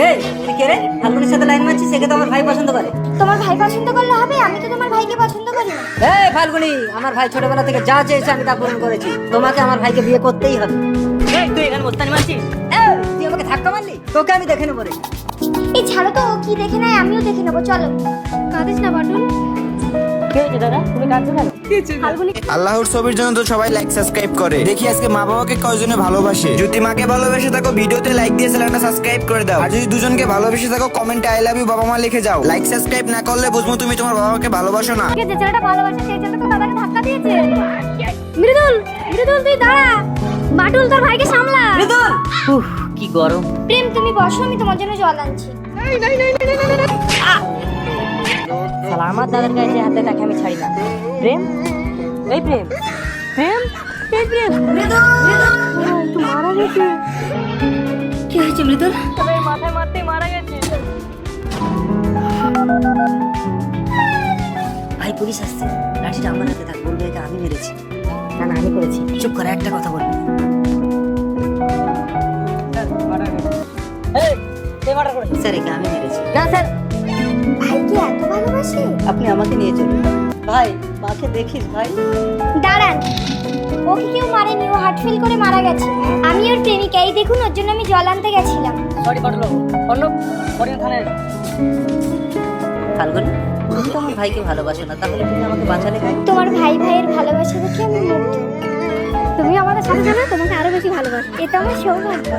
এই তুই কে রে? ফাল্গুনের সাথে লাইন মারছিস, একে তো আমার ভাই পছন্দ করে। তোমার ভাই পছন্দ করলে হবে, আমি তো তোমার ভাইকে পছন্দ করি না। এই ফাল্গুনি, আমার ভাই ছোটবেলা থেকে যা চেয়েছে আমি তা পূরণ করেছি, তোমাকে আমার ভাইকে বিয়ে করতেই হবে। এই তুই এখানে মোস্তানি মারছিস? এই তুই আমাকে ধাক্কা মারলি, তোকে আমি দেখে নেবো রে। এই ছাড়ো তো, ও কি দেখে নেয় আমিও দেখে নেবো, চলো। কাঁদিস না বাটুল। কি হয়েছে দাদা, তুমি কাঁদছো কেন? ফাল্গুনি আল্লাহর ছবির জন্য তো সবাই লাইক সাবস্ক্রাইব করে। দেখি আজকে মা বাবাকে কয়জনে ভালোবাসে। যদি মাকে ভালোবেসে থাকো ভিডিওতে লাইক দিয়ে চ্যানেলটা সাবস্ক্রাইব করে দাও। আর যদি দুজনকে ভালোবেসে থাকো কমেন্টে আই লাভ ইউ বাবা মা লিখে যাও। লাইক সাবস্ক্রাইব না করলে বুঝবো তুমি তোমার বাবাকে ভালোবাসো না। যে ছেলেটা ভালোবাসে সেই ছেলেটা তো দাদাকে ধাক্কা দিয়েছে। মৃদুল, মৃদুল তুই দাঁড়া, বাটুল তোর ভাইকে সামলা। মৃদুল, উফ কি গরম। প্রেম তুমি বসো, আমি তোমার জন্য জল আনছি। শালা আমার দাদার গায়ে যে হাতে তাকে আমি ছাড়ি না। প্রেম, এই প্রেম, প্রেম, এই প্রেম। মৃদুল, তুই মারা গেছে। কি হয়েছে মৃদুল? তবে মাথায় মারতেই মারা গেছে। ভাই পুলিশ আসছে, লাঠিটা আমার হাতে থাক, বলবে এটা আমি মেরেছি। না না আমি করেছি। চুপ করে, একটা কথা বলবি। স্যার একে আমি মেরেছি। না স্যার, ভাইকে এত ভালোবাসে? আপনি আমাকে নিয়ে চলুন। ভাই মাকে দেখিস ভাই। দাঁড়ান, ওকে কেউ মারেনি, ও হার্ট ফেল করে মারা গেছে। আমি ওর প্রেমিকা, এই দেখুন ওর জন্য আমি জল আনতে গেছিলাম। সরি পটলো, পটলো, পটল থানায়। ফাল্গুনি, তুমি তো আমার ভাইকে ভালোবাসো না, তাহলে তুমি আমাকে বাঁচালে কেন? তোমার ভাই ভাইয়ের ভালোবাসা দেখে আমি মুগ্ধ। তুমি আমাদের সাথে জানো, তোমাকে আরো বেশি ভালোবাসি, এটা আমার সৌভাগ্য।